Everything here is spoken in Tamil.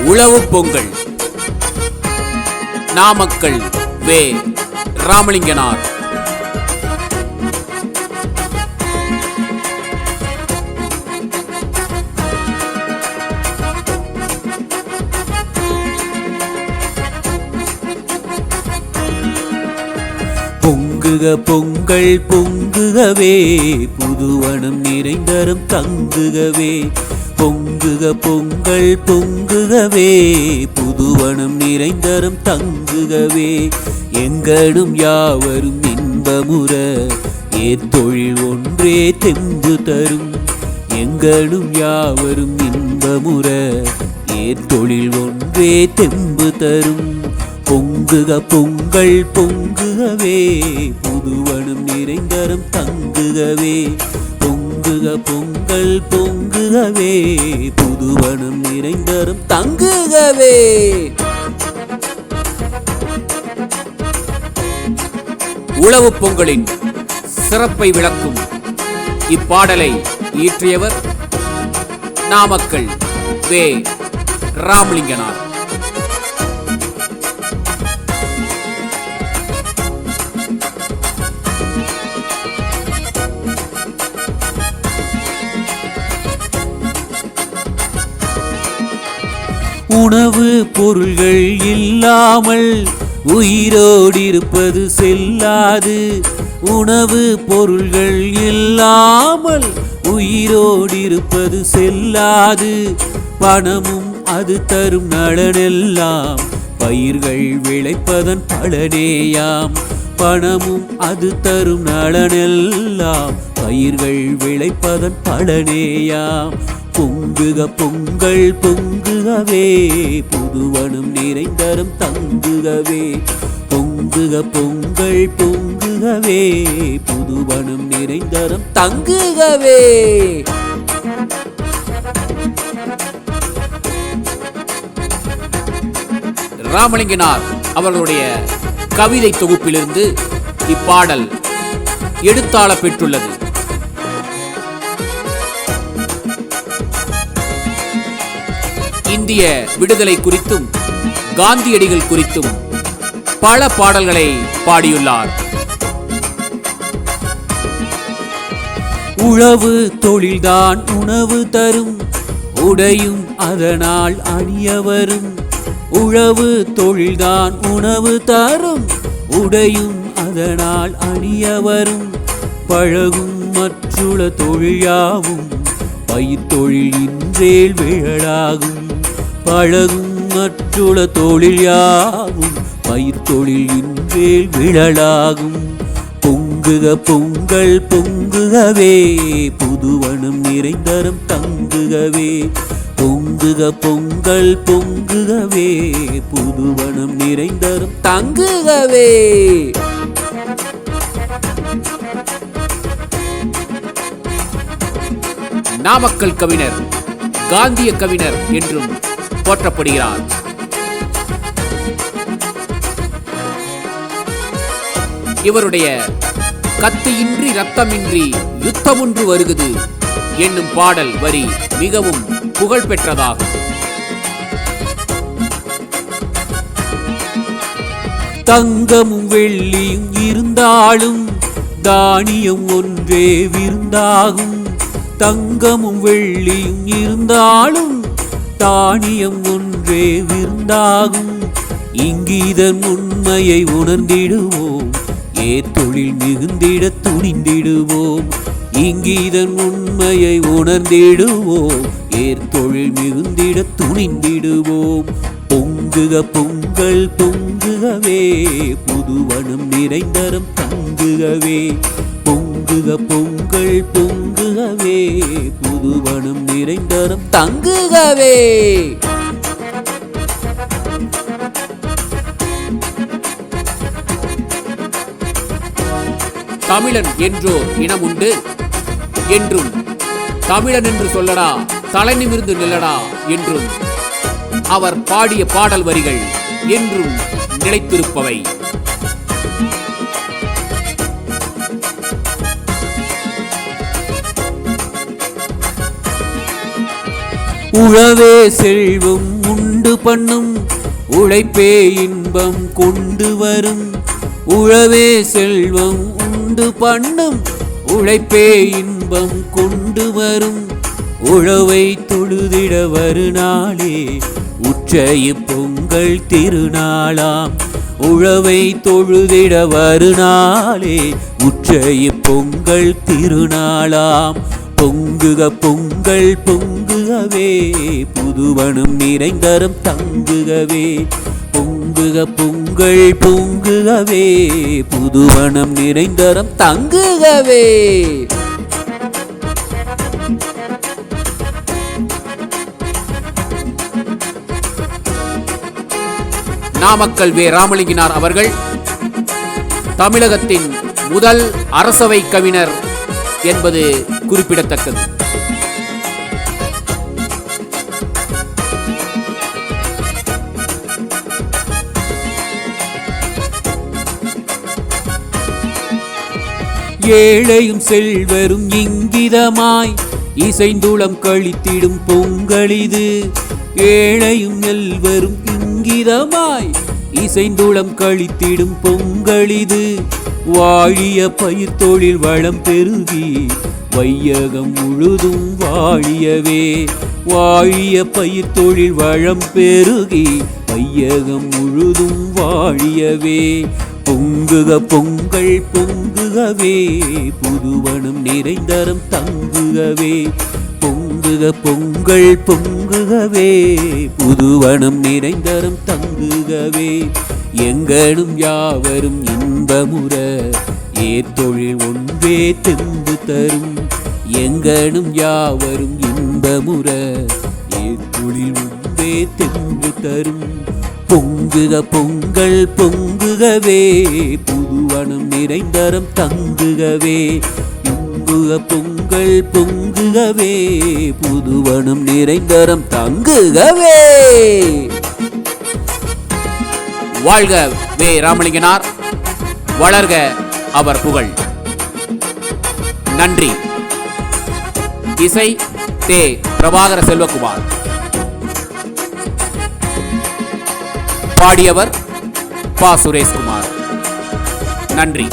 உழவு பொங்கல். நாமக்கல் வே. ராமலிங்கனார். பொங்குக பொங்கல் பொங்குகவே, புதுவனம் நிறைந்தரும் தங்குகவே. பொங்குக பொங்கல் பொங்குகவே, புதுவனம் நிறைந்தரும் தங்குகவே. எங்கடும் யாவரும் இன்பமுற, ஏத்தொழில் ஒன்றே தெம்பு தரும். எங்கடும் யாவரும் இன்பமுற, ஏத்தொழில் ஒன்றே தெம்பு தரும். பொங்குக பொங்கல் பொங்குகவே, புதுவனம் நிறைந்தரும் தங்குகவே. பொங்குக பொங்கல் பொங்குகவே, புதுவனம் நிறைந்தரும் தங்குகவே. உழவு பொங்கலின் சிறப்பை விளக்கும் இப்பாடலை இயற்றியவர் நாமக்கல் வே. ராமலிங்கனார். உணவு பொருள்கள் இல்லாமல் உயிரோடிருப்பது செல்லாது. உணவு பொருள்கள் இல்லாமல் உயிரோடிருப்பது செல்லாது. பணமும் அது தரும் நலனெல்லாம் பயிர்கள் விளைப்பதன் பலனேயாம். பணமும் அது தரும் நலனெல்லாம் பயிர்கள் விளைப்பதன் பலனேயாம். பொங்குக பொங்கல் பொங்குகவே, புதுவனம் நிறைந்தரும் தங்குகவே. பொங்குக பொங்கல் பொங்குகவே, புதுவனம் நிறைந்தரும் தங்குகவே. ராமலிங்கனார் அவர்களுடைய கவிதை தொகுப்பிலிருந்து இப்பாடல் எடுத்தாள பெற்றுள்ளது. இந்திய விடுதலை குறித்தும் காந்தியடிகள் குறித்தும் பல பாடல்களை பாடியுள்ளார். உழவு தொழில்தான் உணவு தரும், உடையும் அதனால் அணியவரும். உழவு தொழில்தான் உணவு தரும், உடையும் அதனால் அணியவரும். பழகும் மற்றுள்ள தொழிலாவும் பயிர்த்தொழில் இன்றேல் விழலாகும். பழகும் மற்றுள்ள தொழில் யாவும் பயிர்த்தொழில் இன்றேல் விழலாகும். பொங்குக பொங்கல் பொங்குகவே, புதுவனம் நிறைந்தரும் தங்குகவே. பொங்குக பொங்கல் பொங்குகவே, புதுவனம் நிறைந்தரும் தங்குகவே. நாமக்கல் கவிஞர் காந்திய கவிஞர் என்றும் போற்றப்படுகிறார். இவருடைய கத்தியின்றி ரத்தமின்றி யுத்தமொன்று வருகுது என்னும் பாடல் வரி மிகவும் புகழ் பெற்றதாகும். தங்கமும் வெள்ளியும் இருந்தாலும் தானியம் ஒன்றே விருந்தாகும். தங்கமும் வெள்ளியும் இருந்தாலும் தானியம் ஒன்றே விருந்தாகும். இங்கீதன் உண்மையை உணர்ந்திடுவோம், ஏத்தொழில் மிகுந்திட துணிந்திடுவோம். இங்கீதன் உண்மையை உணர்ந்திடுவோம், ஏற்தொழில் மிகுந்திட துணிந்திடுவோம். பொங்குக பொங்கல் பொங்குகவே, புதுவனம் நிறைந்தரும் தங்குகவே. பொங்குக பொங்கல் பொங்குகவே, புதுவனம் நிறைந்தரும் தங்குகவே. தமிழன் என்றோர் இனம் உண்டு என்றும், தமிழன் என்று சொல்லடா தலை நிமிர்ந்து நில்லடா என்றும் அவர் பாடிய பாடல் வரிகள் என்றும் நிலைத்திருப்பவை. உழவே செல்வம் உண்டு பண்ணும் உழைப்பே இன்பம் கொண்டு வரும். உழவே செல்வம் உண்டு பண்ணும் உழைப்பே இன்பம் கொண்டு வரும். உழவை தொழுதிட வருநாளே உற்சய பொங்கல் திருநாளாம். உழவை தொழுதிட வருநாளே உற்சய பொங்கல் திருநாளாம். பொங்குக பொங்கல் பொங்குகவே புதுவனம் நிறைந்தரம் தங்குகவே. பொங்குக பொங்கல் பொங்குகவே புதுவனம் நிறைந்தரம் தங்குகவே. நாமக்கல் வே. ராமலிங்கனார் அவர்கள் தமிழகத்தின் முதல் அரசவை கவிஞர் என்பது குறிப்பிடத்தக்கது. ஏழையும் செல்வரும் இங்கிதமாய் இசைந்துளம் கழித்திடும் பொங்கலிது. ஏழையும் செல்வரும் இங்கிதமாய் இசைந்துளம் கழித்திடும் பொங்கலிது. வாழிய பயிர் தொழில் வளம் பெருகி வையகம் முழுதும் வாழியவே. வாழிய பயிர் தொழில் வளம் பெருகி வையகம் முழுதும் வாழியவே. பொங்குக பொங்கல் பொங்குகவே புதுவனம் நிறைந்தரம் தங்குகவே. பொங்குக பொங்கல் பொங்குகவே புதுவனம் நிறைந்தரம் தங்குகவே. எங்களும் யாவரும் இன்பமுற ஏத்தொழில் ஒன்றே தெம்பு தரும். எங்களும் யாவரும் இன்பமுற ஏத்தொழில் ஒன்றே தெம்பு தரும். பொங்குக பொங்கல் பொங்குகவே புதுவனம் நிறைந்தரம் தங்குகவே. பொங்குக பொங்கல் பொங்குகவே புதுவனம் நிறைந்தரம் தங்குகவே. வாழ்க வே. ராமலிங்கனார், வளர்க அவர் புகழ். நன்றி. இசை தே. பிரபாகர செல்வகுமார். பாடியவர் பா. சுரேஷ்குமார். நன்றி.